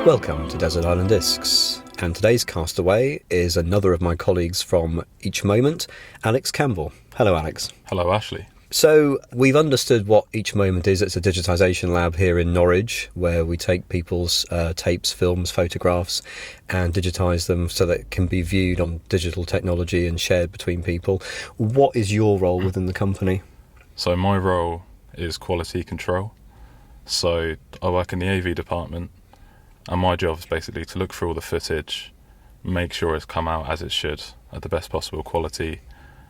Welcome to Desert Island Discs, and today's castaway is another of my colleagues from EachMoment, Alex Campbell. Hello, Alex. Hello, Ashley. So we've understood what EachMoment is. It's a digitisation lab here in Norwich where we take people's tapes, films, photographs and digitise them so that it can be viewed on digital technology and shared between people. What is your role within the company? So my role is quality control. So I work in the AV department, and my job is basically to look through all the footage, make sure it's come out as it should at the best possible quality,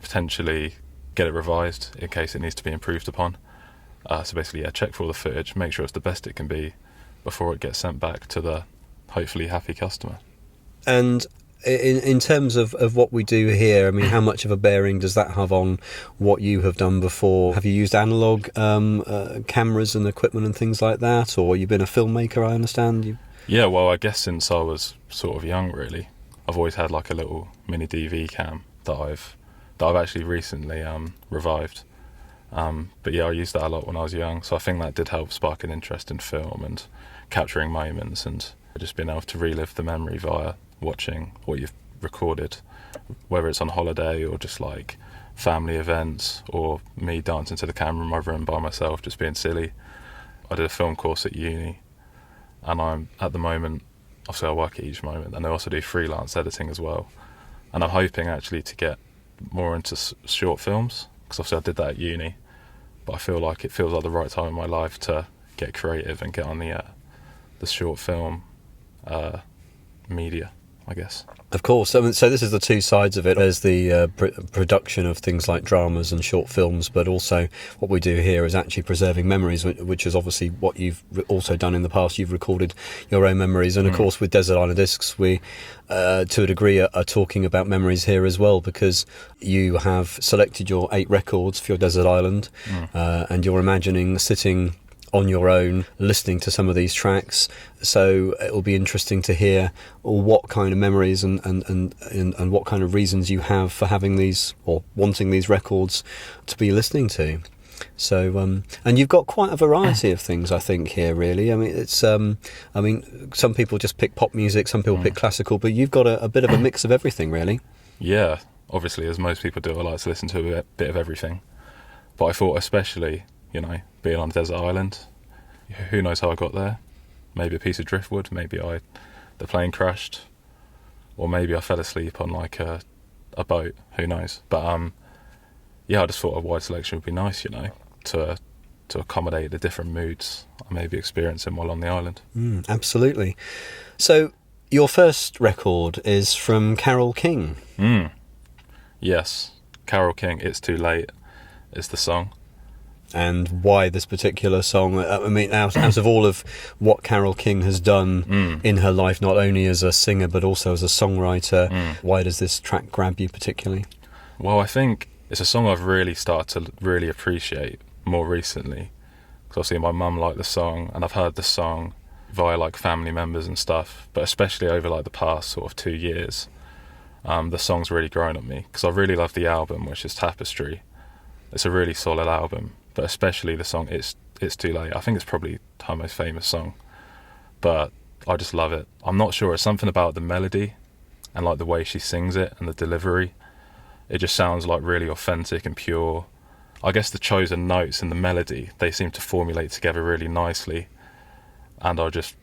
potentially get it revised in case it needs to be improved upon. So basically, check for all the footage, make sure it's the best it can be before it gets sent back to the hopefully happy customer. And in terms of what we do here, I mean, how much of a bearing does that have on what you have done before? Have you used analogue cameras and equipment and things like that, or you've been a filmmaker, I understand? Yeah, well, I guess since I was sort of young, really, I've always had like a little mini DV cam that I've actually recently revived. But yeah, I used that a lot when I was young, so I think that did help spark an interest in film and capturing moments and just being able to relive the memory via watching what you've recorded, whether it's on holiday or just like family events or me dancing to the camera in my room by myself, just being silly. I did a film course at uni, and I'm at the moment, obviously I work at EachMoment, and I also do freelance editing as well. And I'm hoping actually to get more into short films, because obviously I did that at uni, but I feel like it feels like the right time in my life to get creative and get on the short film media, I guess. Of course. I mean, so this is the two sides of it. There's the production of things like dramas and short films, but also what we do here is actually preserving memories, which is obviously what you've also done in the past. You've recorded your own memories. And of course, with Desert Island Discs, we, to a degree, are talking about memories here as well, because you have selected your 8 records for your Desert Island, and you're imagining sitting on your own, listening to some of these tracks. So it will be interesting to hear what kind of memories and what kind of reasons you have for having these or wanting these records to be listening to. So and you've got quite a variety of things, I think, here, really. I mean, it's some people just pick pop music, some people pick classical, but you've got a bit of a mix of everything, really. Yeah, obviously, as most people do, I like to listen to a bit of everything. But I thought especially, being on a desert island, who knows how I got there? Maybe a piece of driftwood, maybe the plane crashed, or maybe I fell asleep on like a boat, who knows? But I just thought a wide selection would be nice, to accommodate the different moods I may be experiencing while on the island. Absolutely. So your first record is from Carole King. Yes, Carole King, It's Too Late is the song. And why this particular song? I mean, out of all of what Carole King has done in her life, not only as a singer but also as a songwriter, why does this track grab you particularly? Well, I think it's a song I've really started to really appreciate more recently. Because obviously my mum liked the song, and I've heard the song via like family members and stuff, but especially over like the past sort of 2 years, the song's really grown on me, because I really love the album, which is Tapestry. It's a really solid album, but especially the song It's Too Late. I think it's probably her most famous song, but I just love it. I'm not sure, it's something about the melody and like the way she sings it and the delivery. It just sounds like really authentic and pure. I guess the chosen notes in the melody, they seem to formulate together really nicely, and I just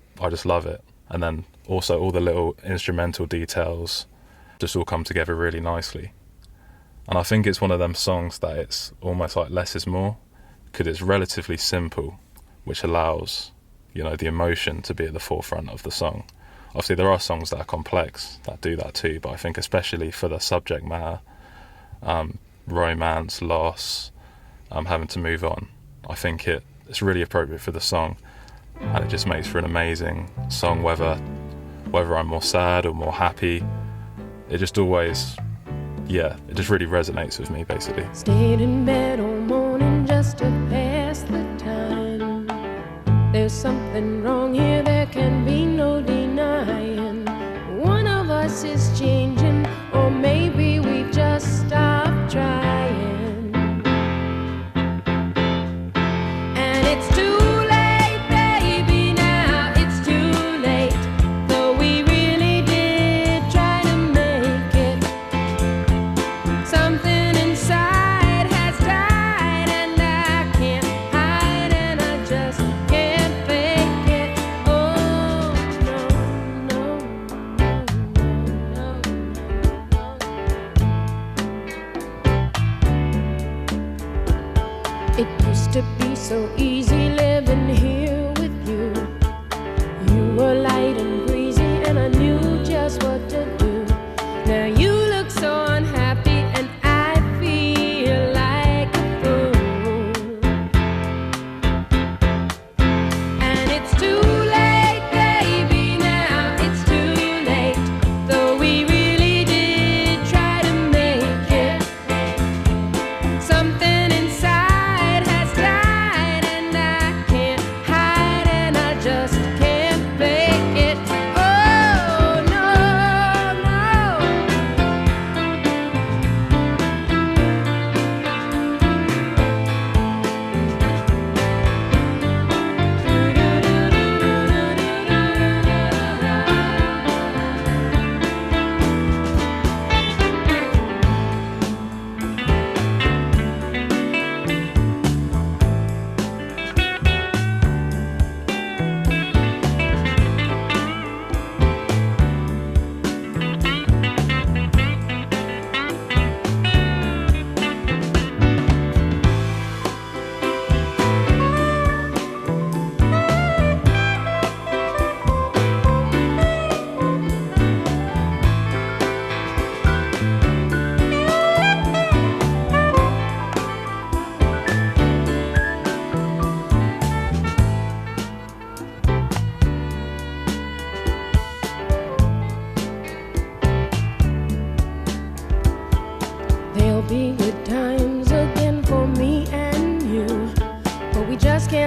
love it. And then also all the little instrumental details just all come together really nicely. And I think it's one of them songs that it's almost like less is more, because it's relatively simple, which allows, the emotion to be at the forefront of the song. Obviously, there are songs that are complex that do that too, but I think especially for the subject matter, romance, loss, having to move on, I think it's really appropriate for the song, and it just makes for an amazing song, whether I'm more sad or more happy. It just always... it just really resonates with me, basically. Stayed in bed all morning just to pass the time. There's something wrong here, there can be no denying. One of us is changing, or maybe we've just stopped trying. And it's too late, baby, now it's too late.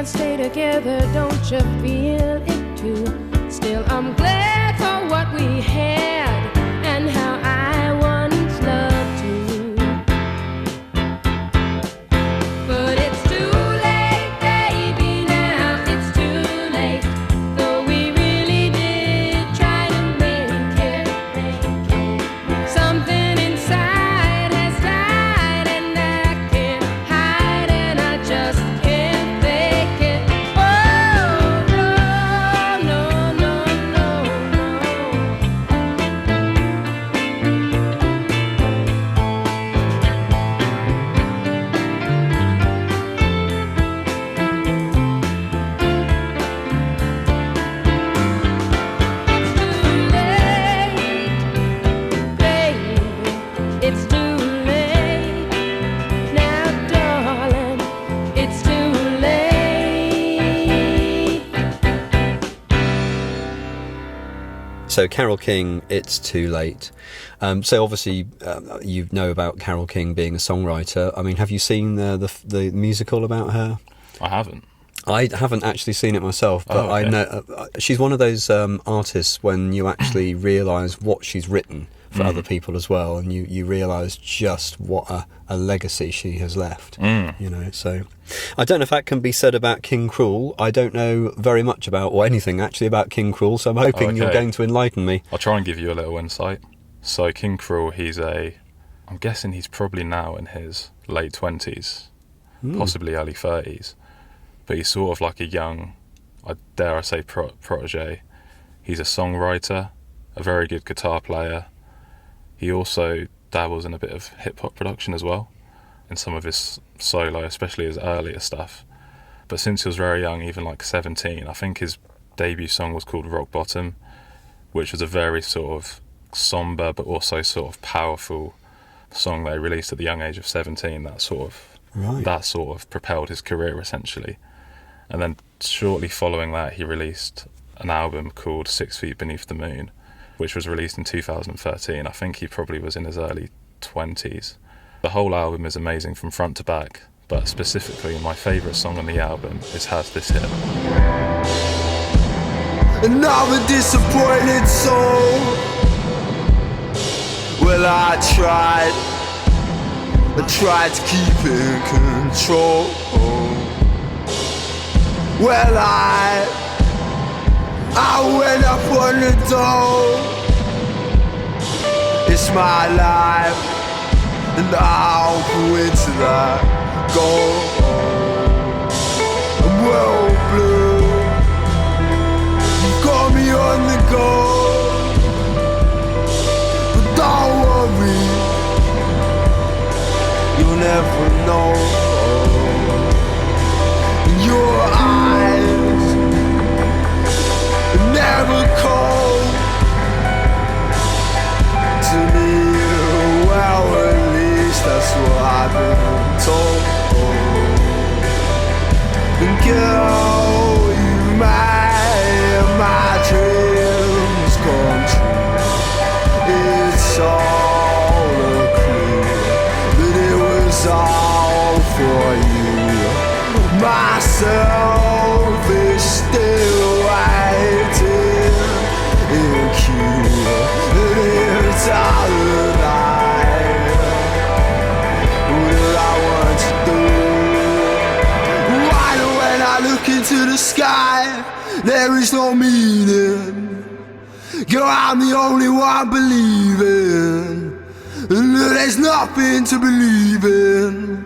can't stay together, don't you feel it too? Still, I'm glad for what we had and how I once loved you. But it's too late, baby, now it's too late. Though we really did try to make it. Something inside has died and I can't hide and I just can't fake it. Oh, no, no, no, no, it's too late, now, darling, it's too late. So Carole King, It's Too Late. So obviously you know about Carole King being a songwriter. I mean, have you seen the musical about her? I haven't. I haven't actually seen it myself, but Oh, okay. I know she's one of those artists when you actually realise what she's written for other people as well, and you realise just what a legacy she has left. You know, so I don't know if that can be said about King Cruel. I don't know very much about, or anything actually about King Cruel, so I'm hoping you're okay. going to enlighten me. I'll try and give you a little insight. So King Cruel, I'm guessing he's probably now in his late 20s, possibly early 30s. But he's sort of like a young, I dare I say, protege. He's a songwriter, a very good guitar player. He also dabbles in a bit of hip-hop production as well, in some of his solo, especially his earlier stuff. But since he was very young, even like 17, I think his debut song was called Rock Bottom, which was a very sort of somber but also sort of powerful song that he released at the young age of 17. That sort of propelled his career essentially. And then shortly following that, he released an album called 6 Feet Beneath the Moon, which was released in 2013. I think he probably was in his early 20s. The whole album is amazing from front to back, but specifically my favourite song on the album is Has This Hit. Another disappointed soul. Well, I tried to keep in control. Well, I went up on the door. It's my life, and I'll go into that goal. I'm well blue. You got me on the go, but don't worry, you'll never know. Your eyes are never cold to me. Well, at least that's what I've been told. And girl, you made my dreams come true. It's all a clue that it was all for you. Myself is still waiting in queue, and it's all night. What do I want to do? Why do when I look into the sky, there is no meaning? Girl, I'm the only one believing, and there's nothing to believe in.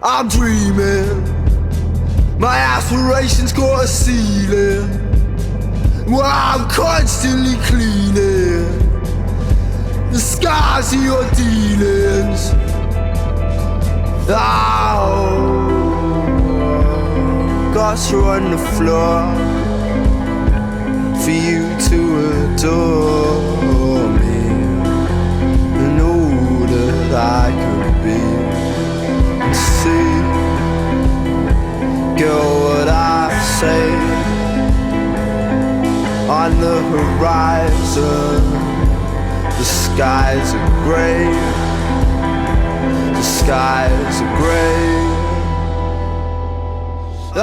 I'm dreaming, my aspirations got a ceiling. Well, I'm constantly cleaning the scars of your dealings. Oh, got you on the floor for you to adore me, and all that I could be. See, girl, what I say on the horizon, the skies are grey, the skies are grey. See,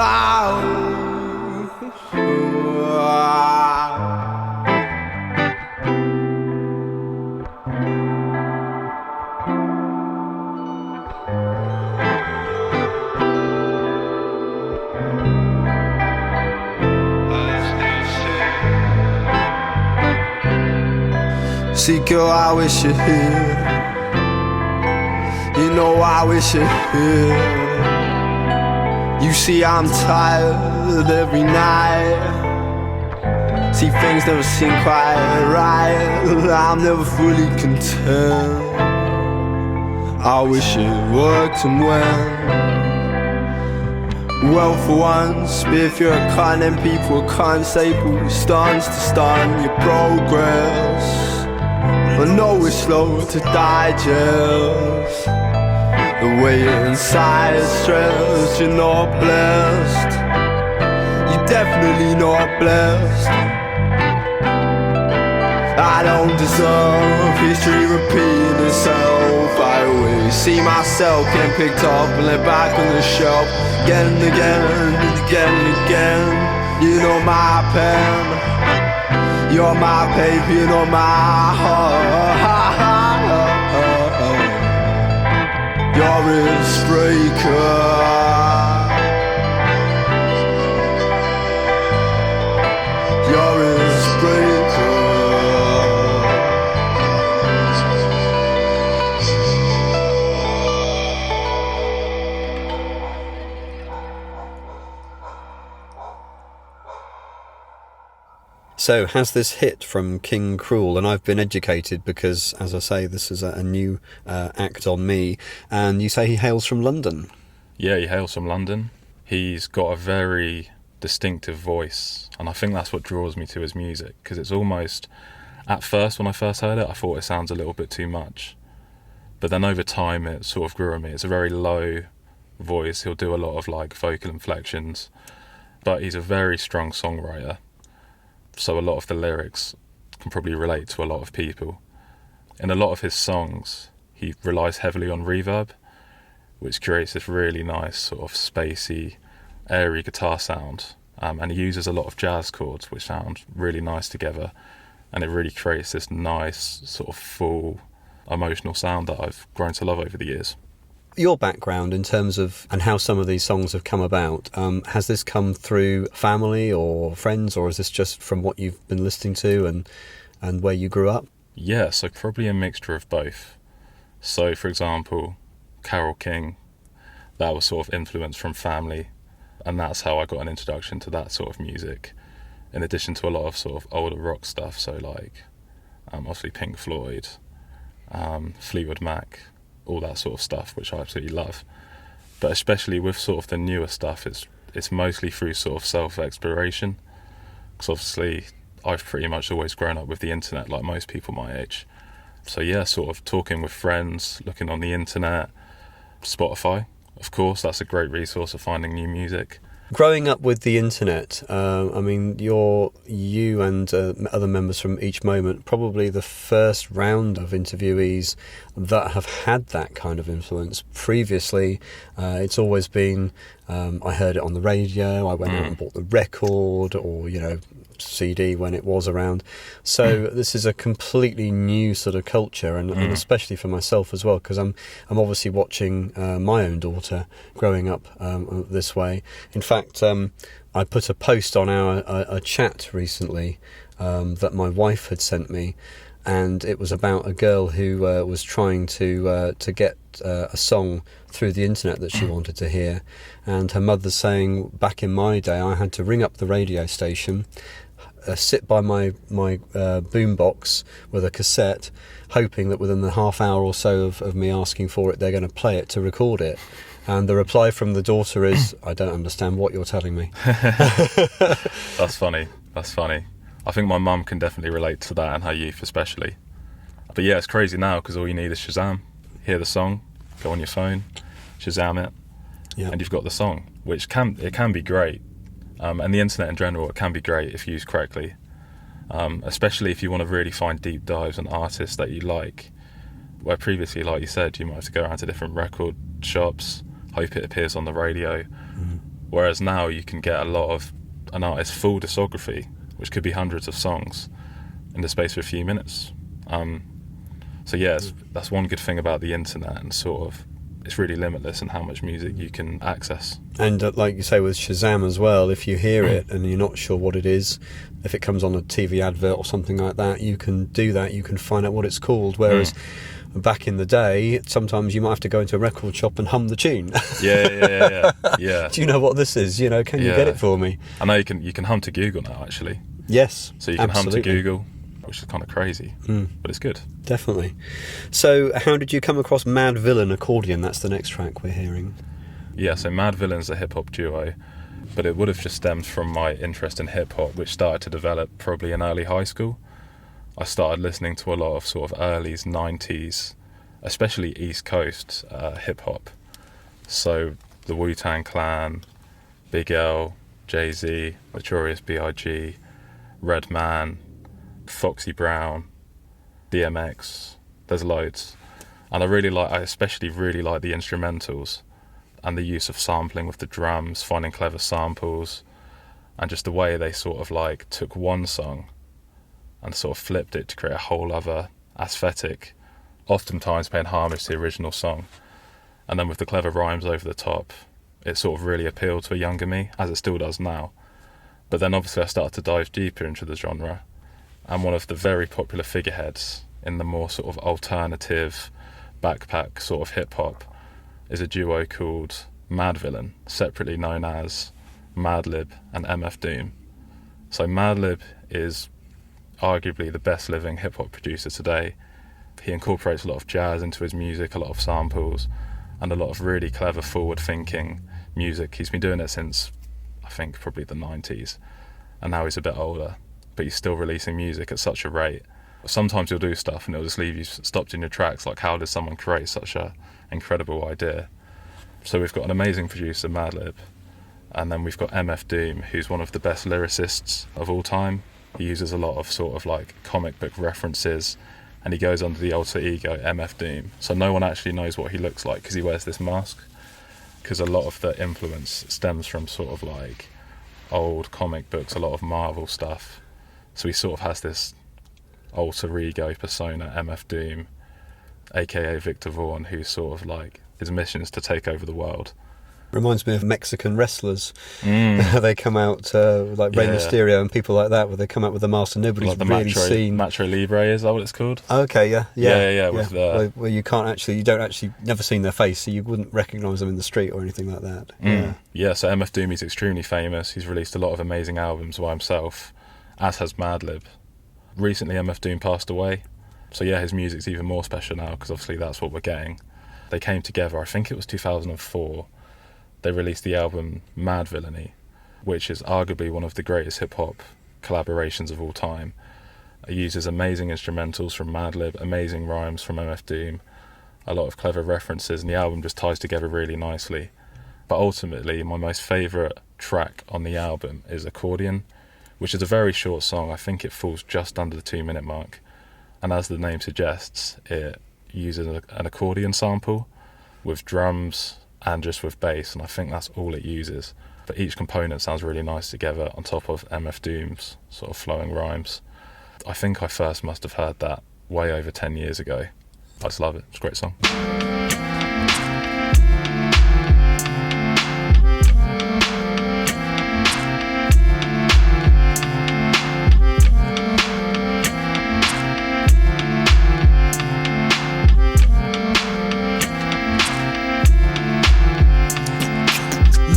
girl, I wish you're here. You know I wish you're here. You see, I'm tired every night. See, things never seem quite right. I'm never fully content. I wish it worked and went well for once. But if you're a cunt, then people can't staple stance to stun your progress. I know it's slow to digest. The way inside is stressed. You're not blessed. You're definitely not blessed. I don't deserve history repeating itself. I always see myself getting picked up and let back on the shelf again and again and again and again. You know my pen, you're my paper, you know my heart. You're a breaker. You're a breaker. So, has this hit from King Cruel? And I've been educated because, as I say, this is a new act on me. And you say he hails from London. Yeah, he hails from London. He's got a very distinctive voice, and I think that's what draws me to his music, because it's almost, at first, when I first heard it, I thought it sounds a little bit too much. But then over time, it sort of grew on me. It's a very low voice. He'll do a lot of like vocal inflections, but he's a very strong songwriter. So a lot of the lyrics can probably relate to a lot of people. In a lot of his songs, he relies heavily on reverb, which creates this really nice sort of spacey, airy guitar sound. And he uses a lot of jazz chords, which sound really nice together. And it really creates this nice sort of full emotional sound that I've grown to love over the years. Your background in terms of and how some of these songs have come about, has this come through family or friends, or is this just from what you've been listening to and where you grew up? Yeah, so probably a mixture of both. So, for example, Carole King, that was sort of influenced from family, and that's how I got an introduction to that sort of music, in addition to a lot of sort of older rock stuff, so like obviously Pink Floyd, Fleetwood Mac, all that sort of stuff, which I absolutely love. But especially with sort of the newer stuff, it's mostly through sort of self-exploration, because obviously I've pretty much always grown up with the internet like most people my age. So yeah, sort of talking with friends, looking on the internet, Spotify, of course, that's a great resource for finding new music. Growing up with the internet, I mean, you and other members from EachMoment, probably the first round of interviewees that have had that kind of influence. Previously, it's always been, I heard it on the radio, I went out and bought the record, or, CD when it was around. So this is a completely new sort of culture, and especially for myself as well, because I'm obviously watching my own daughter growing up this way. In fact, I put a post on our chat recently that my wife had sent me, and it was about a girl who was trying to get a song through the internet that she wanted to hear, and her mother's saying, back in my day I had to ring up the radio station, sit by my boombox with a cassette, hoping that within the half hour or so of me asking for it, they're going to play it to record it. And the reply from the daughter is, I don't understand what you're telling me. That's funny. I think my mum can definitely relate to that, and her youth especially. But yeah, it's crazy now, because all you need is Shazam. Hear the song, go on your phone, Shazam it, and you've got the song, which can be great. And the internet in general, it can be great if used correctly, especially if you want to really find deep dives on artists that you like, where previously, like you said, you might have to go around to different record shops, hope it appears on the radio. Whereas now you can get a lot of an artist's full discography, which could be hundreds of songs, in the space of a few minutes. So yeah, that's one good thing about the internet, and sort of it's really limitless in how much music you can access. And like you say with Shazam as well, if you hear it and you're not sure what it is, if it comes on a TV advert or something like that, you can do that, you can find out what it's called. Whereas back in the day, sometimes you might have to go into a record shop and hum the tune. Yeah. Do you know what this is? You know, can you get it for me? I know you can hum to Google now, actually. Yes, so you can absolutely. hum to Google, which is kind of crazy, but it's good. Definitely. So how did you come across Mad Villain Accordion? That's the next track we're hearing. Yeah, so Mad Villain's a hip-hop duo, but it would have just stemmed from my interest in hip-hop, which started to develop probably in early high school. I started listening to a lot of sort of early 90s, especially East Coast hip-hop. So the Wu-Tang Clan, Big L, Jay-Z, Notorious B.I.G., Redman, Foxy Brown, DMX, there's loads. And I especially really like the instrumentals and the use of sampling with the drums, finding clever samples, and just the way they sort of like took one song and sort of flipped it to create a whole other aesthetic, oftentimes paying homage to the original song. And then with the clever rhymes over the top, it sort of really appealed to a younger me, as it still does now. But then obviously I started to dive deeper into the genre, and one of the very popular figureheads in the more sort of alternative backpack sort of hip-hop is a duo called Mad Villain, separately known as Madlib and MF Doom. So Madlib is arguably the best living hip-hop producer today. He incorporates a lot of jazz into his music, a lot of samples, and a lot of really clever forward-thinking music. He's been doing it since, I think, probably the 90s, and now he's a bit older, but he's still releasing music at such a rate. Sometimes he'll do stuff and it'll just leave you stopped in your tracks, like how did someone create such a incredible idea? So we've got an amazing producer, Madlib, and then we've got MF Doom, who's one of the best lyricists of all time. He uses a lot of sort of like comic book references, and he goes under the alter ego MF Doom. So no one actually knows what he looks like because he wears this mask, because a lot of the influence stems from sort of like old comic books, a lot of Marvel stuff. So he sort of has this alter ego persona, MF Doom, aka Victor Vaughn, who's sort of like, his mission is to take over the world. Reminds me of Mexican wrestlers. They come out like Rey Mysterio and people like that, where they come out with a mask and nobody's like the really seen. Macho Libre, is that what it's called? Okay, yeah. With where you don't actually never seen their face, so you wouldn't recognise them in the street or anything like that. Yeah. So MF Doom is extremely famous. He's released a lot of amazing albums by himself, as has Madlib. Recently, MF Doom passed away, so yeah, his music's even more special now because obviously that's what we're getting. They came together, I think it was 2004. They released the album Mad Villainy, which is arguably one of the greatest hip-hop collaborations of all time. It uses amazing instrumentals from Madlib, amazing rhymes from MF Doom, a lot of clever references, and the album just ties together really nicely. But ultimately, my most favourite track on the album is Accordion, which is a very short song. I think it falls just under the 2-minute mark. And as the name suggests, it uses an accordion sample with drums and just with bass, and I think that's all it uses. But each component sounds really nice together on top of MF Doom's sort of flowing rhymes. I think I first must have heard that way over 10 years ago. I just love it. It's a great song.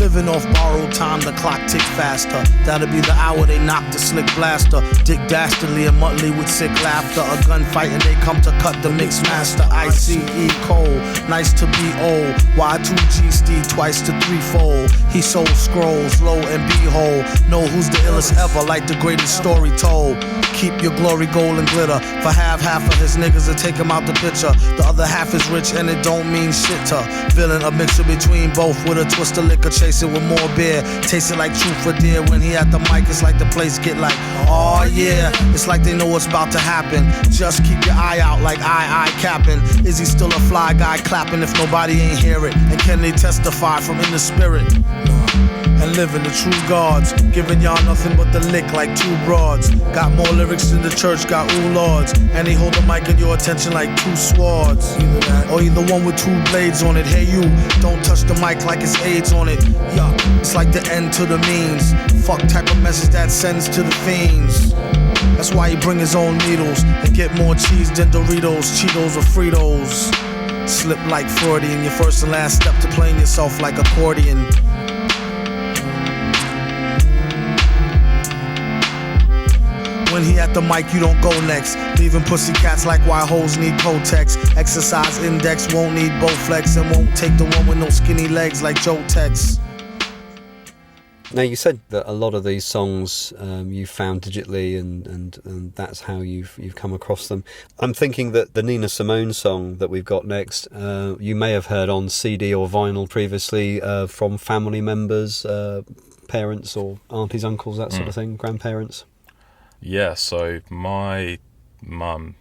Living off borrowed time, the clock tick faster. That'll be the hour they knock the slick blaster. Dick Dastardly and Muttley with sick laughter. A gunfight and they come to cut the mix master. ICE Cole, nice to be old. Y2G Steve twice to threefold. He sold scrolls, low and behold. Know who's the illest ever, like the greatest story told. Keep your glory gold and glitter. For half of his niggas to take him out the picture. The other half is rich and it don't mean shit to villain. A mixture between both with a twist of liquor. Chase it with more beer. Taste it like truth for dear. When he at the mic, it's like the place get like, oh yeah. It's like they know what's about to happen. Just keep your eye out like I capping. Is he still a fly guy clapping if nobody ain't hear it? And can they testify from in the spirit? and living the true gods. Giving y'all nothing but the lick like two broads. Got more lyrics than the church got ooh lords. And they hold the mic in your attention like two swords. Either that or either one with two blades on it. Hey you, don't touch the mic like it's AIDS on it. Yeah, it's like the end to the means. Fuck type of message that sends to the fiends. That's why he bring his own needles and get more cheese than Doritos, Cheetos or Fritos. Slip like Freudian, your first and last step to playing yourself like accordion. When he at the mic, you don't go next. Leaving pussycats like why hoes need Kotex. Exercise index won't need Bowflex and won't take the one with no skinny legs like Joe Tex. Now, you said that a lot of these songs you found digitally, and that's how you've come across them. I'm thinking that the Nina Simone song that we've got next, you may have heard on CD or vinyl previously from family members, parents or aunties, uncles, that sort of thing, grandparents. Yeah, so my mum,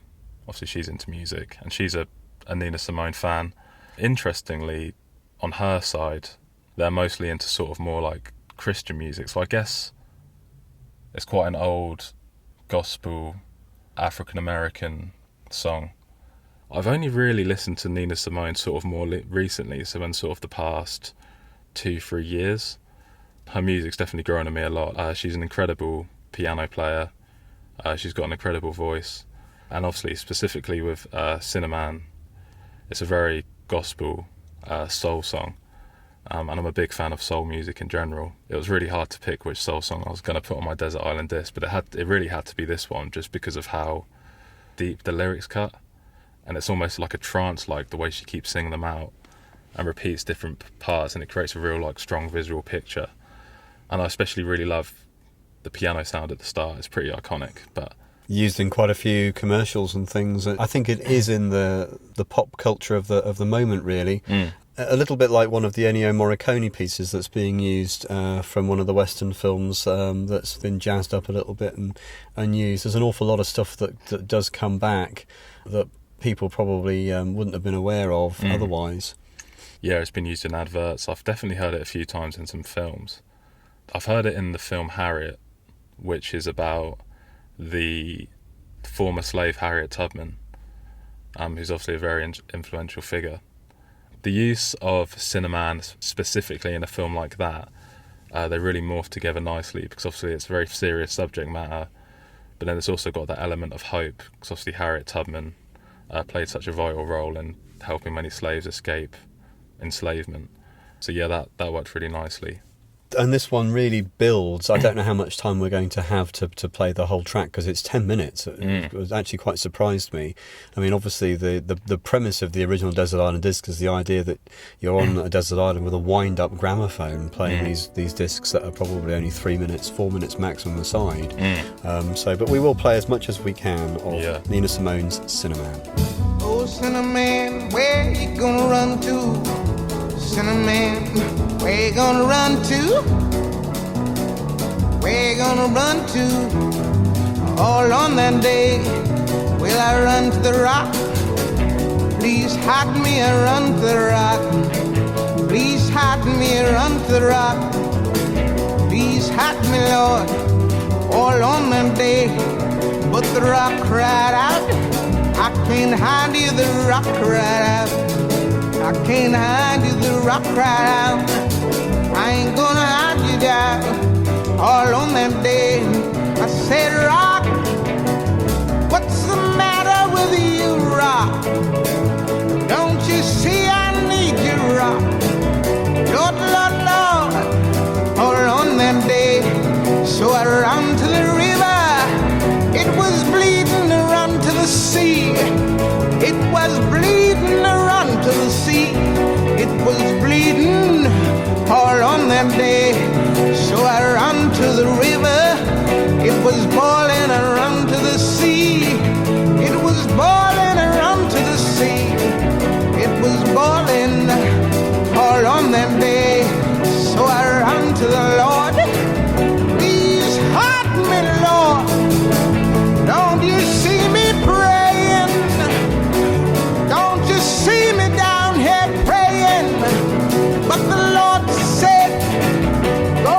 obviously she's into music, and she's a Nina Simone fan. Interestingly, on her side, they're mostly into sort of more like Christian music, so I guess it's quite an old gospel African American song. I've only really listened to Nina Simone sort of more recently, so in sort of the past 2-3 years. Her music's definitely grown on me a lot. She's an incredible piano player. She's got an incredible voice, and obviously specifically with Cinnamon, it's a very gospel soul song. And I'm a big fan of soul music in general. It was really hard to pick which soul song I was going to put on my Desert Island disc, but it really had to be this one, just because of how deep the lyrics cut. And it's almost like a trance, like the way she keeps singing them out and repeats different parts, and it creates a real like strong visual picture. And I especially really love the piano sound at the start. It's pretty iconic, but used in quite a few commercials and things. I think it is in the pop culture of the moment, really. A little bit like one of the Ennio Morricone pieces that's being used from one of the Western films that's been jazzed up a little bit and used. There's an awful lot of stuff that does come back that people probably wouldn't have been aware of otherwise. Yeah, it's been used in adverts. I've definitely heard it a few times in some films. I've heard it in the film Harriet, which is about the former slave Harriet Tubman, who's obviously a very influential figure. The use of Cinnamon specifically in a film like that, they really morph together nicely, because obviously it's a very serious subject matter, but then it's also got that element of hope, because obviously Harriet Tubman played such a vital role in helping many slaves escape enslavement. So yeah, that worked really nicely. And this one really builds. I don't know how much time we're going to have to play the whole track, because it's 10 minutes. It was actually quite surprised me. I mean, obviously the premise of the original Desert Island disc is the idea that you're on a desert island with a wind-up gramophone playing these discs that are probably only 3 minutes, 4 minutes maximum aside. But we will play as much as we can of Nina Simone's Cinnamon. Oh, Cinnamon, where you gonna run to? Cinnamon, where you gonna run to? Where you gonna run to? All on that day, will I run to the rock? Please hide me and run to the rock. Please hide me and run to the rock. Please hide me, Lord, all on that day. But the rock cried out, I can't hide you, the rock cried out. I can't hide you, the rock cried out. I ain't gonna hide you down. All on that day, I said, rock, what's the matter with you, rock? Don't you see I need you, rock? Lord, Lord, Lord, all on that day. So I ran to the river. It was bleeding to run to the sea. It was bleeding to run to the sea. It was bleeding all on that day. So I ran to the river. It was boiling, I ran to the sea. It was boiling, I ran to the sea. It was boiling all on that day. So I ran to the Lord. Please hide me, Lord. Don't you see me praying? Don't you see me down here praying? But the Lord said, go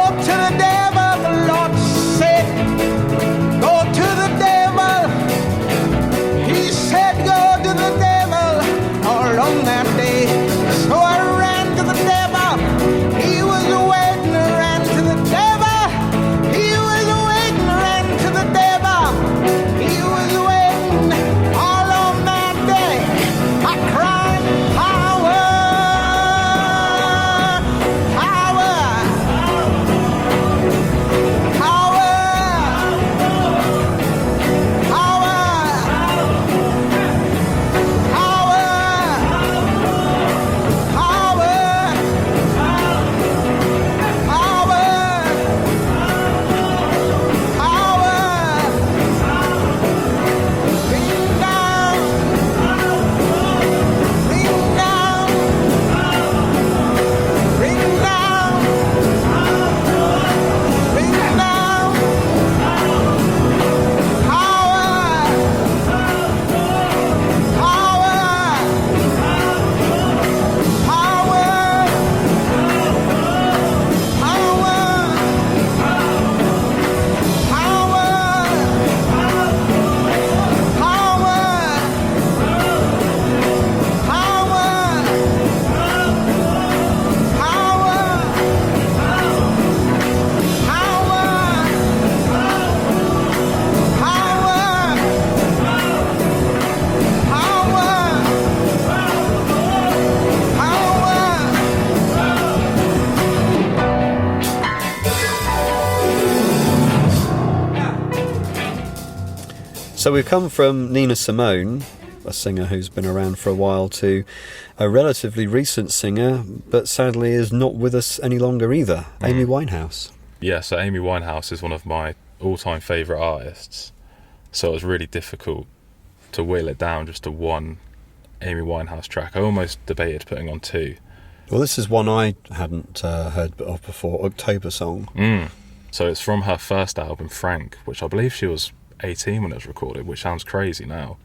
So we've come from Nina Simone, a singer who's been around for a while, to a relatively recent singer, but sadly is not with us any longer either, Amy Winehouse. Yeah, so Amy Winehouse is one of my all-time favourite artists. So it was really difficult to whittle it down just to one Amy Winehouse track. I almost debated putting on two. Well, this is one I hadn't heard of before, October Song. So it's from her first album, Frank, which I believe she was 18 when it was recorded, which sounds crazy now,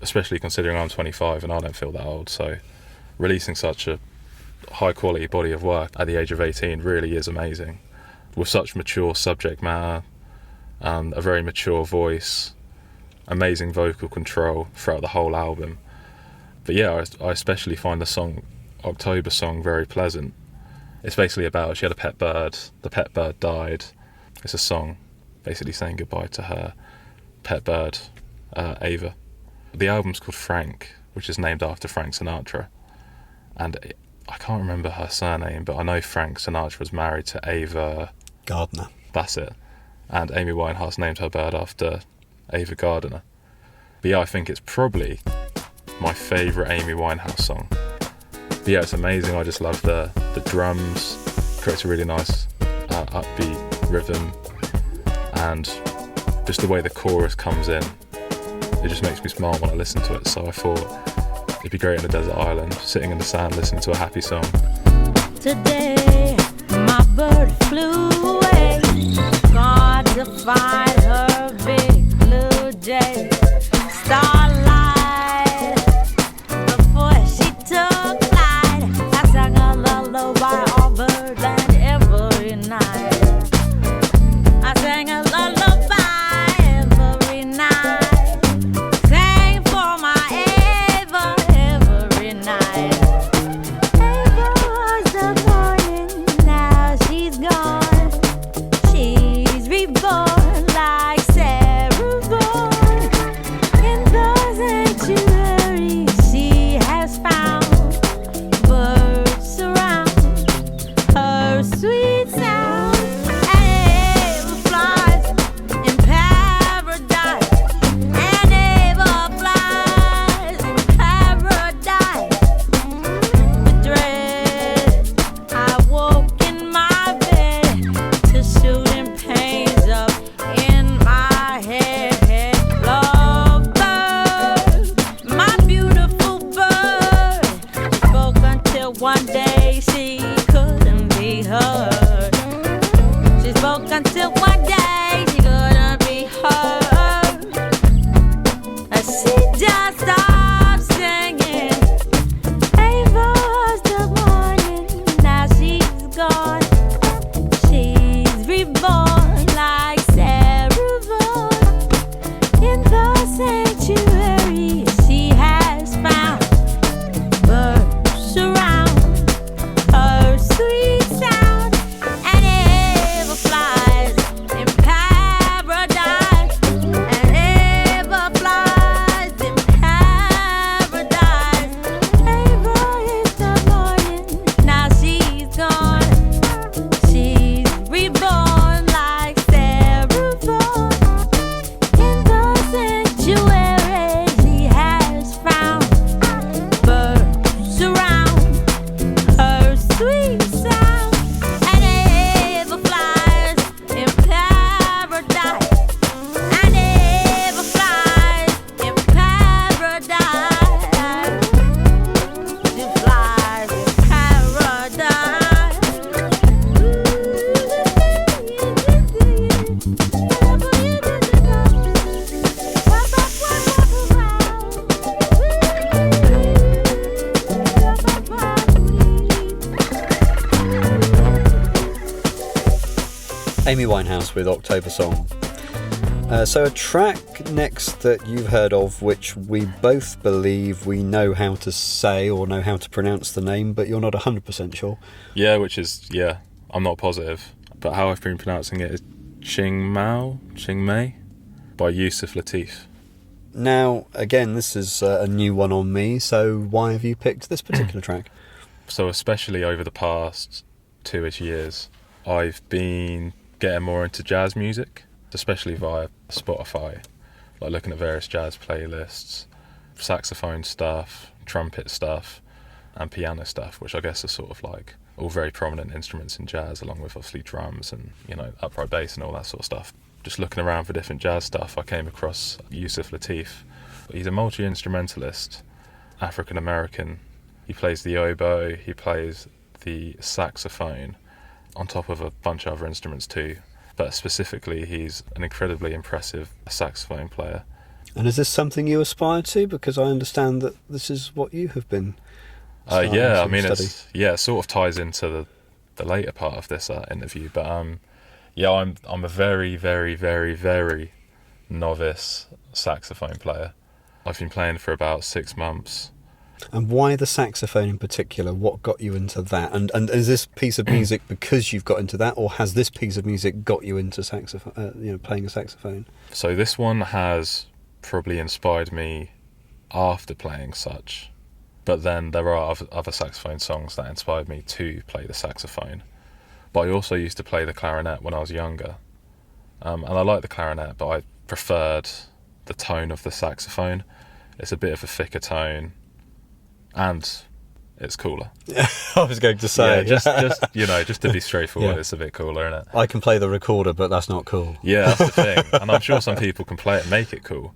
especially considering I'm 25 and I don't feel that old. So releasing such a high-quality body of work at the age of 18 really is amazing. With such mature subject matter, a very mature voice, amazing vocal control throughout the whole album. But yeah, I especially find the song October Song very pleasant. It's basically about, she had a pet bird, the pet bird died. It's a song basically saying goodbye to her pet bird, Ava. The album's called Frank, which is named after Frank Sinatra, and I can't remember her surname, but I know Frank Sinatra was married to Ava Gardner. That's it. And Amy Winehouse named her bird after Ava Gardner. But yeah, I think it's probably my favourite Amy Winehouse song. But yeah, it's amazing. I just love the drums. Creates a really nice upbeat rhythm, and just the way the chorus comes in, it just makes me smile when I listen to it. So I thought it'd be great on a desert island, sitting in the sand, listening to a happy song. Today, my bird flew away, gone to find her big blue jay. Starlight, before she took flight, I sang a lullaby on birdland every night. I sang a lullaby every night, sang for my Ava every night. Ava was the morning, now she's gone. She's reborn like Sarah born. In the sanctuary she has found, birds surround her sweet sound. And Ava flies in paradise, and Ava flies in paradise. With dread, I woke in my bed to shooting pains up in my head. Love bird, my beautiful bird, she spoke until one day she couldn't be heard. She spoke until one day she couldn't be heard. She just stopped singing. Ava was the morning, now she's gone. She's reborn like Sarah born. In the sanctuary she has found, birds surround her sweet sound. And Ava flies in paradise, and Ava flies in paradise. Ava is the morning, now she's gone. She's reborn like Sarah born. In the sanctuary she has found, birds surround her sweet sound. And Ava flies in paradise, and Ava flies in paradise. She flies in Amy Winehouse with October Song. So a track next that you've heard of, which we both believe we know how to say or know how to pronounce the name, but you're not 100% sure. Yeah, which is, I'm not positive, but how I've been pronouncing it is Ching Mei by Yusuf Lateef. Now, again, this is a new one on me, so why have you picked this particular track? So especially over the past 2-ish years, I've been getting more into jazz music, especially via Spotify. like looking at various jazz playlists, saxophone stuff, trumpet stuff, and piano stuff, which I guess are sort of like all very prominent instruments in jazz, along with obviously drums and, you know, upright bass and all that sort of stuff. Just looking around for different jazz stuff, I came across Yusuf Lateef. He's a multi-instrumentalist, African-American. He plays the oboe, he plays the saxophone, on top of a bunch of other instruments too. But specifically, he's an incredibly impressive saxophone player. And is this something you aspire to? Because I understand that this is what you have been yeah, I mean, study. it sort of ties into the later part of this interview. But yeah, I'm a very, very, very, very novice saxophone player. I've been playing for about 6 months. And why the saxophone in particular? What got you into that? And is this piece of music because you've got into that, or has this piece of music got you into saxophone? Playing a saxophone. So this one has probably inspired me after playing such, but then there are other saxophone songs that inspired me to play the saxophone. But I also used to play the clarinet when I was younger, and I like the clarinet, but I preferred the tone of the saxophone. It's a bit of a thicker tone, and it's cooler. I was going to say, just just to be straightforward, Yeah. It's a bit cooler, isn't it? I can play the recorder, but that's not cool. Yeah, that's the thing. And I'm sure some people can play it and make it cool,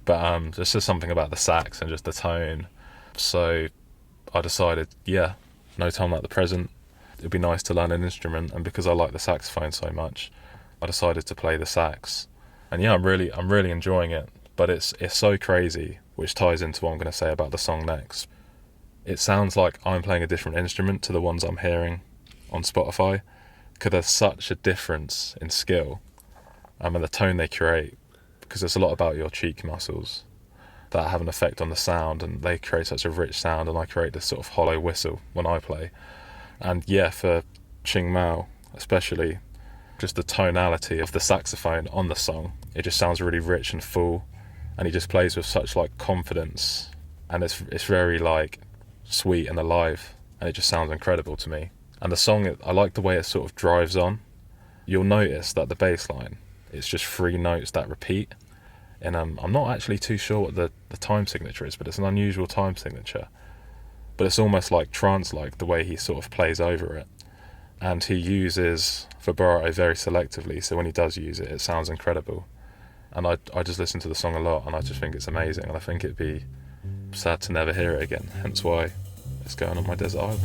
but there's just something about the sax and just the tone. So I decided, yeah, no time like the present, it'd be nice to learn an instrument. And because I like the saxophone so much, I decided to play the sax. And yeah, I'm really enjoying it. But it's so crazy, which ties into what I'm going to say about the song next. It sounds like I'm playing a different instrument to the ones I'm hearing on Spotify, because there's such a difference in skill and the tone they create, because it's a lot about your cheek muscles that have an effect on the sound, and they create such a rich sound, and I create this sort of hollow whistle when I play. And yeah, for Ching Mao especially, just the tonality of the saxophone on the song, it just sounds really rich and full, and he just plays with such like confidence, and it's very like sweet and alive, and it just sounds incredible to me. And the song, I like the way it sort of drives on. You'll notice that the bass line, it's just 3 notes that repeat, and I'm not actually too sure what the time signature is, but it's an unusual time signature. But it's almost like trance-like the way he sort of plays over it, and he uses vibrato very selectively, so when he does use it, it sounds incredible. And I just listen to the song a lot, and I just think it's amazing, and I think it'd be sad to never hear it again, hence why it's going on my desert island.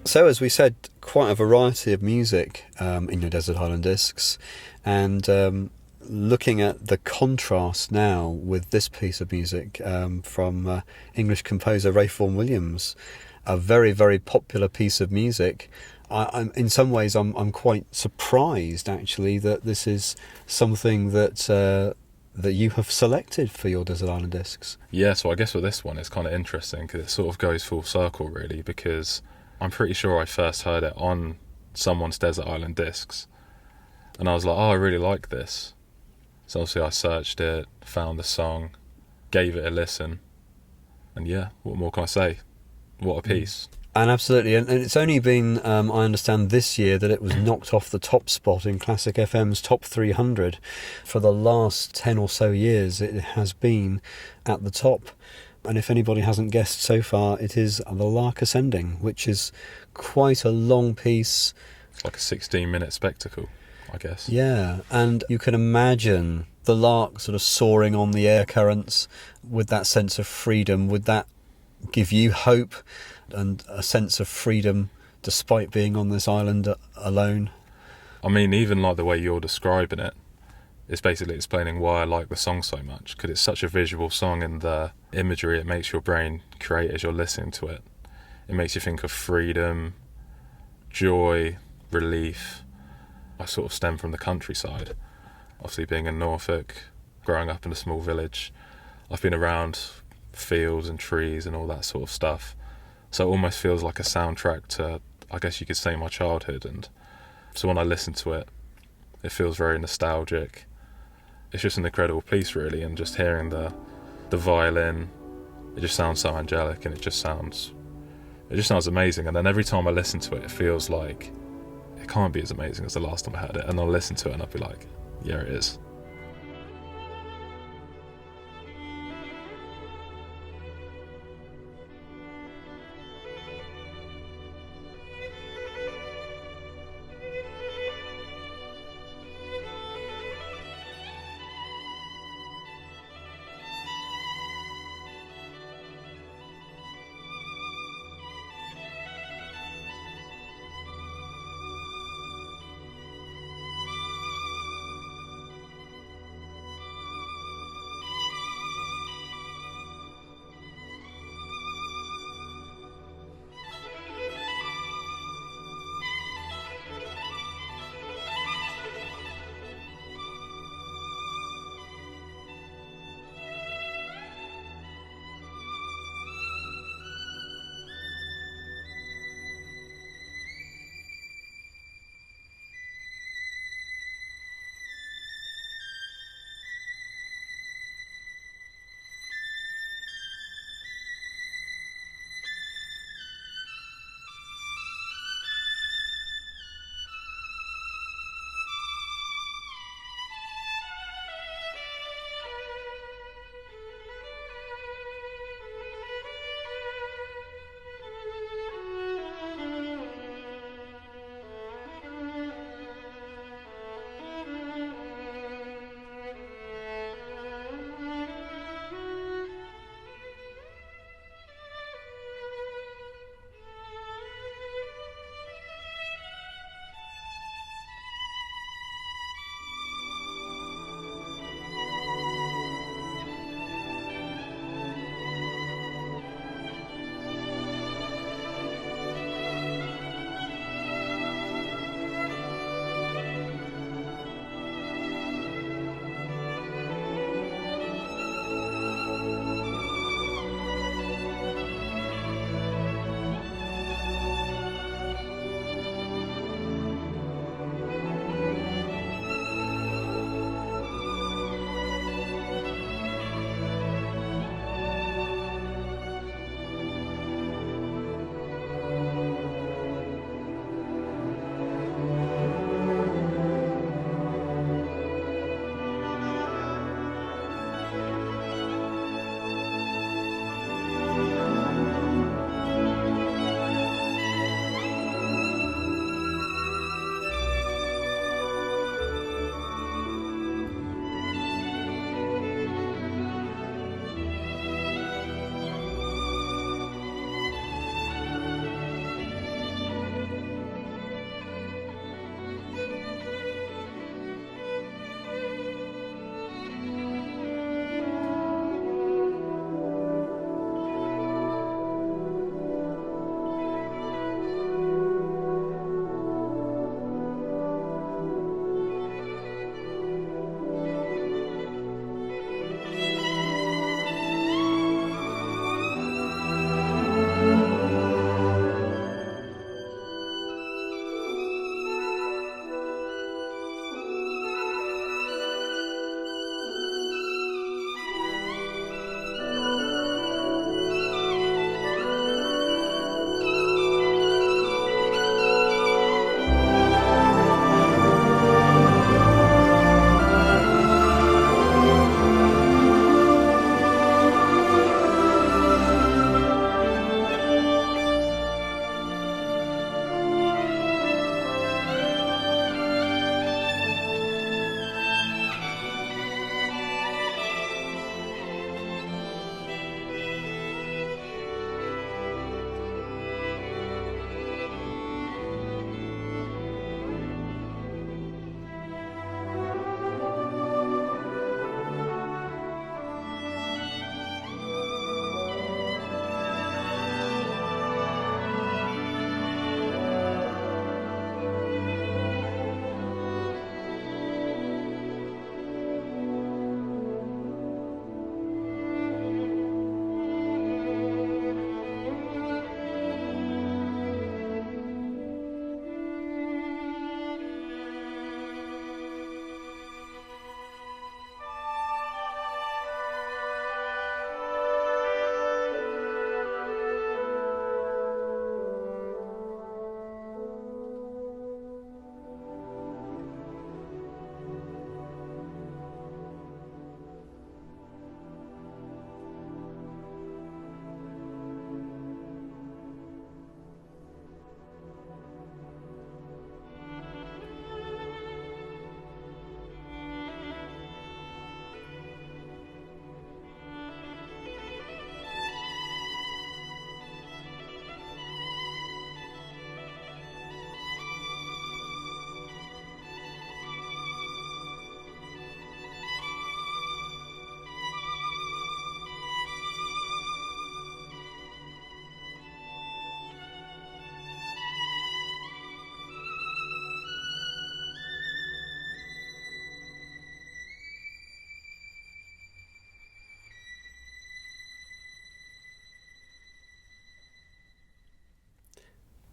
So, as we said, quite a variety of music in your Desert Island Discs, and looking at the contrast now with this piece of music from English composer Ralph Vaughan Williams, a very, very popular piece of music. I'm in some ways I'm quite surprised actually that this is something that you have selected for your Desert Island Discs. Yeah, so I guess with this one it's kind of interesting because it sort of goes full circle really, because I'm pretty sure I first heard it on someone's Desert Island Discs and I was like, oh, I really like this. So obviously I searched it, found the song, gave it a listen, and yeah, what more can I say? What a piece. And absolutely, and it's only been, I understand, this year that it was knocked off the top spot in Classic FM's top 300. For the last 10 or so years, it has been at the top. And if anybody hasn't guessed so far, it is The Lark Ascending, which is quite a long piece. It's like a 16-minute spectacle, I guess. Yeah, and you can imagine the lark sort of soaring on the air currents with that sense of freedom. Would that give you hope and a sense of freedom despite being on this island alone? I mean, even like the way you're describing it, it's basically explaining why I like the song so much, because it's such a visual song and the imagery it makes your brain create as you're listening to it. It makes you think of freedom, joy, relief. I sort of stem from the countryside. Obviously being in Norfolk, growing up in a small village, I've been around fields and trees and all that sort of stuff. So it almost feels like a soundtrack to, I guess you could say, my childhood. And so when I listen to it, it feels very nostalgic. It's just an incredible piece, really, and just hearing the violin, it just sounds so angelic, and it just sounds amazing. And then every time I listen to it, it feels like it can't be as amazing as the last time I heard it. And I'll listen to it and I'll be like, yeah, it is.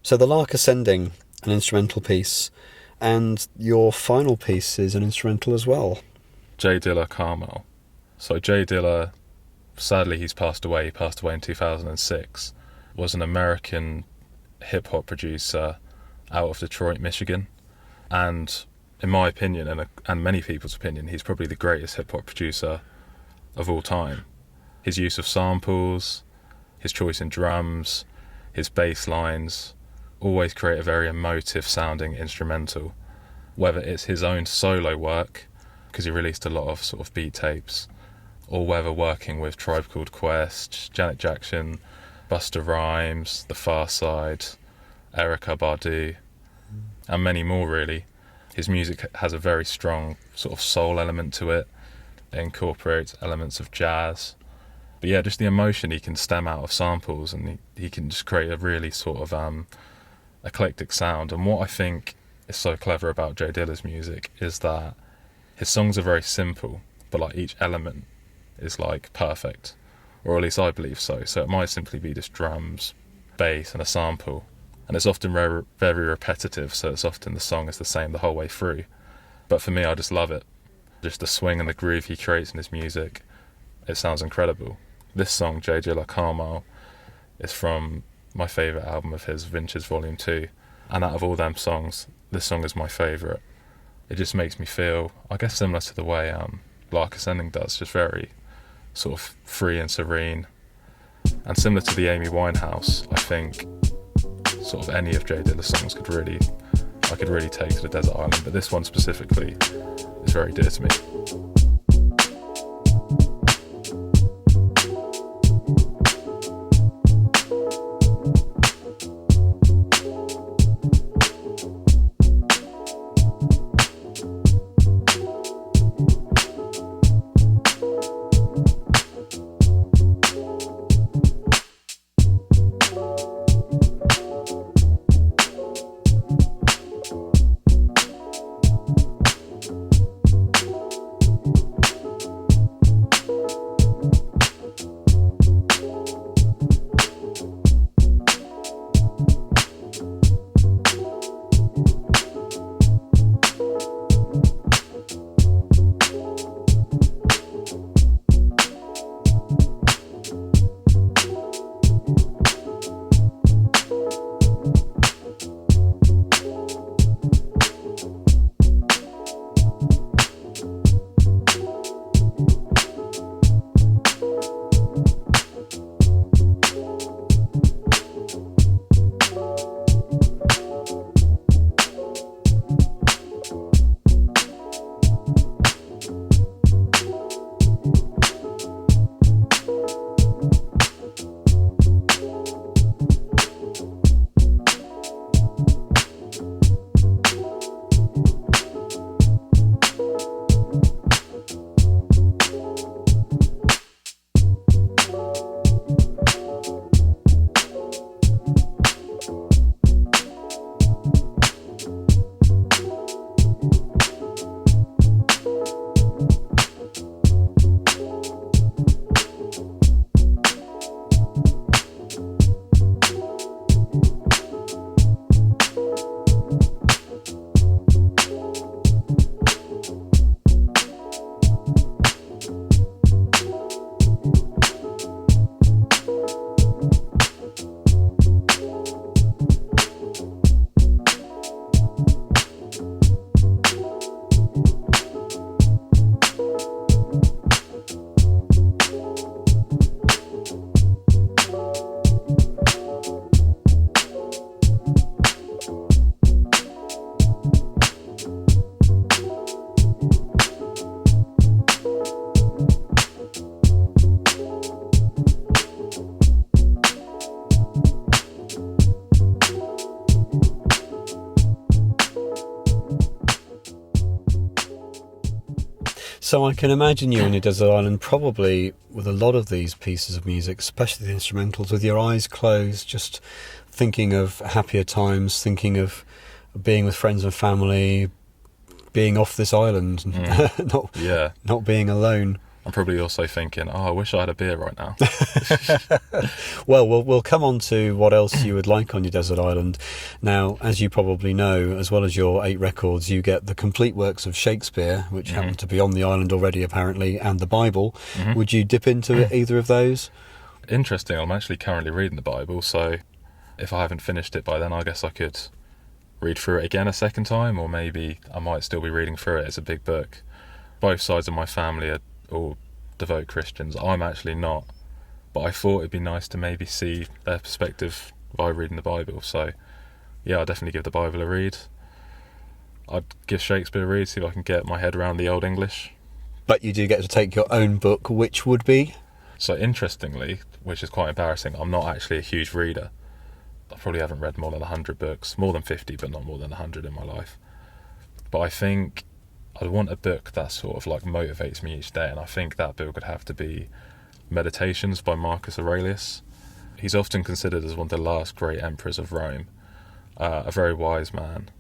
So the Lark Ascending, an instrumental piece, and your final piece is an instrumental as well. J Dilla Carmel. So J Dilla, sadly he's passed away. He passed away in 2006. Was an American hip hop producer out of Detroit, Michigan, and in my opinion, and many people's opinion, he's probably the greatest hip hop producer of all time. His use of samples, his choice in drums, his bass lines, always create a very emotive sounding instrumental. Whether it's his own solo work, because he released a lot of sort of beat tapes, or whether working with Tribe Called Quest, Janet Jackson, Busta Rhymes, The Pharcyde, Erykah Badu, and many more really. His music has a very strong sort of soul element to it. It incorporates elements of jazz. But yeah, just the emotion he can stem out of samples, and he can just create a really sort of eclectic sound. And what I think is so clever about J Dilla's music is that his songs are very simple, but like each element is like perfect, or at least I believe so. So it might simply be just drums, bass and a sample, and it's often very repetitive, so it's often the song is the same the whole way through. But for me, I just love it. Just the swing and the groove he creates in his music, it sounds incredible. This song, J Dilla Carmel, is from my favourite album of his, Vintage Volume 2, and out of all them songs, this song is my favourite. It just makes me feel, I guess, similar to the way Lark Ascending does, just very sort of free and serene. And similar to the Amy Winehouse, I think sort of any of J Dilla's songs I could really take to the desert island, but this one specifically is very dear to me. So I can imagine you on your desert island, probably with a lot of these pieces of music, especially the instrumentals, with your eyes closed, just thinking of happier times, thinking of being with friends and family, being off this island, not being alone. I'm probably also thinking, I wish I had a beer right now. Well, we'll come on to what else you would like on your desert island. Now, as you probably know, as well as your 8 records, you get the complete works of Shakespeare, which happen to be on the island already, apparently, and the Bible. Would you dip into either of those? Interesting, I'm actually currently reading the Bible, so if I haven't finished it by then, I guess I could read through it again a second time, or maybe I might still be reading through it. It's a big book. Both sides of my family are all devout Christians. I'm actually not, but I thought it'd be nice to maybe see their perspective by reading the Bible. So yeah, I'll definitely give the Bible a read. I'd give Shakespeare a read, see if I can get my head around the Old English. But you do get to take your own book, which would be? So interestingly, which is quite embarrassing, I'm not actually a huge reader. I probably haven't read more than 100 books, more than 50, but not more than 100 in my life. But I think I'd want a book that sort of like motivates me each day, and I think that book would have to be Meditations by Marcus Aurelius. He's often considered as one of the last great emperors of Rome, a very wise man.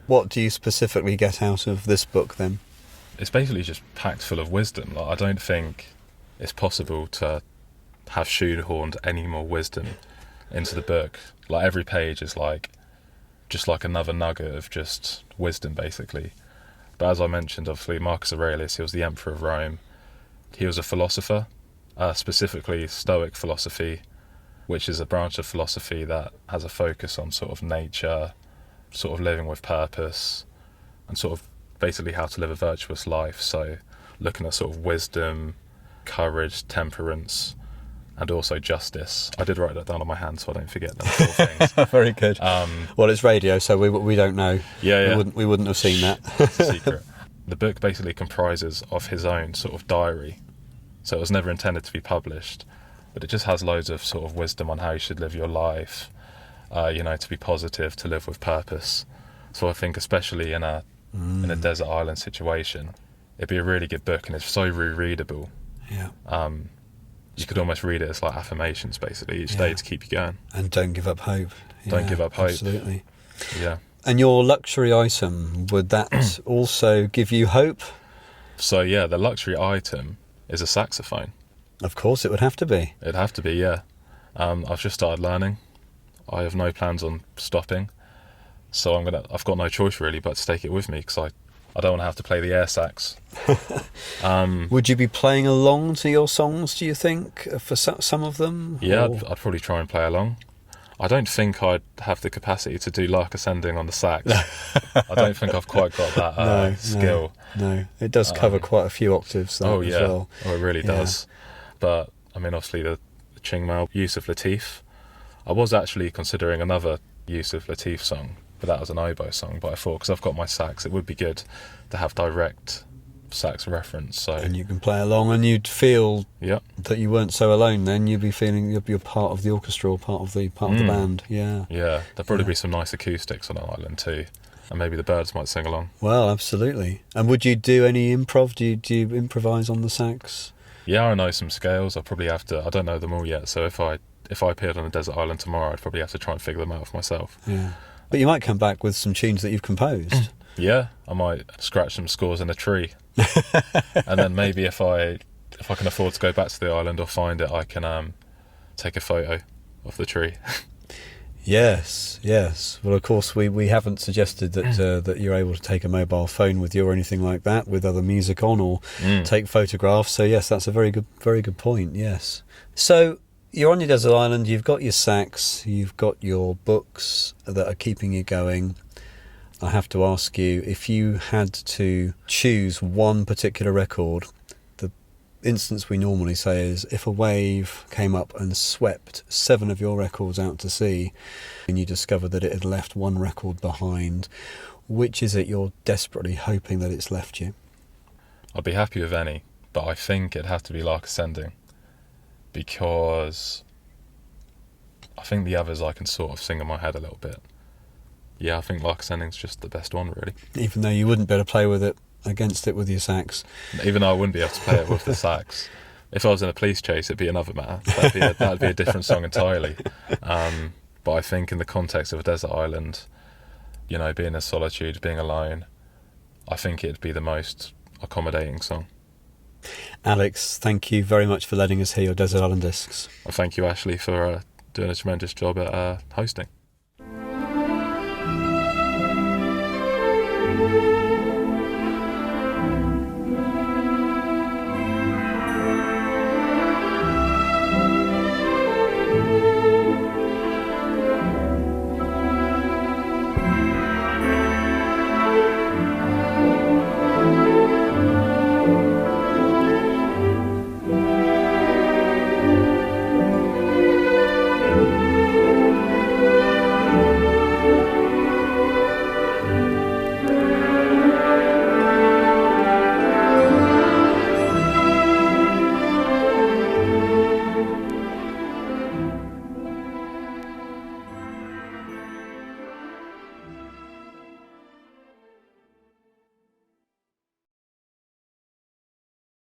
What do you specifically get out of this book then? It's basically just packed full of wisdom. Like, I don't think it's possible to have shoehorned any more wisdom into the book. Like, every page is like just like another nugget of just wisdom, basically. But as I mentioned, obviously, Marcus Aurelius, he was the emperor of Rome. He was a philosopher, specifically Stoic philosophy, which is a branch of philosophy that has a focus on sort of nature, sort of living with purpose, and sort of basically how to live a virtuous life. So looking at sort of wisdom, courage, temperance, and also justice. I did write that down on my hand so I don't forget them four things. Very good. Well, it's radio, so we don't know. Yeah. We wouldn't have seen that. It's a secret. The book basically comprises of his own sort of diary. So it was never intended to be published, but it just has loads of sort of wisdom on how you should live your life, to be positive, to live with purpose. So I think especially in a desert island situation, it'd be a really good book, and it's so rereadable. Yeah. You could almost read it as like affirmations, basically, each day to keep you going. And don't give up hope. Don't give up hope. Absolutely. Yeah. And your luxury item, would that also give you hope? So yeah, the luxury item is a saxophone. Of course it would have to be. It'd have to be, yeah. I've just started learning. I have no plans on stopping. So I've got no choice really but to take it with me, because I don't want to have to play the air sax. Would you be playing along to your songs, do you think, for some of them? Yeah, or? I'd probably try and play along. I don't think I'd have the capacity to do Lark Ascending on the sax. I don't think I've quite got that skill. No, it does cover quite a few octaves as well. Oh, it really does. But, I mean, obviously the Chingmel, Yusuf Lateef. I was actually considering another Yusuf Lateef song, but that was an oboe song. But I thought, because I've got my sax, it would be good to have direct sax reference. So and you can play along, and you'd feel that you weren't so alone. Then you'd be feeling you're part of the orchestra, or part of the band. Yeah. There'd probably be some nice acoustics on an island too, and maybe the birds might sing along. Well, absolutely. And would you do any improv? Do you improvise on the sax? Yeah, I know some scales. I probably have to. I don't know them all yet. So if I appeared on a desert island tomorrow, I'd probably have to try and figure them out for myself. Yeah. But you might come back with some tunes that you've composed. Yeah, I might scratch some scores in a tree, and then maybe if I can afford to go back to the island or find it, I can take a photo of the tree. Yes. Well, of course, we haven't suggested that you're able to take a mobile phone with you or anything like that, with other music on, or take photographs. So yes, that's a very good point. Yes. So you're on your desert island. You've got your sax. You've got your books that are keeping you going. I have to ask you, if you had to choose one particular record, the instance we normally say is if a wave came up and swept 7 of your records out to sea and you discovered that it had left one record behind, which is it you're desperately hoping that it's left you? I'd be happy with any, but I think it'd have to be Lark Ascending, because I think the others I can sort of sing in my head a little bit. Yeah, I think Lark Ascending's just the best one, really. Even though you wouldn't be able to play with it against it with your sax. Even though I wouldn't be able to play it with the sax. If I was in a police chase, it'd be another matter. That'd be a different song entirely. But I think in the context of a desert island, being in solitude, being alone, I think it'd be the most accommodating song. Alex, thank you very much for letting us hear your Desert Island Discs. Well, thank you, Ashley, for doing a tremendous job at hosting.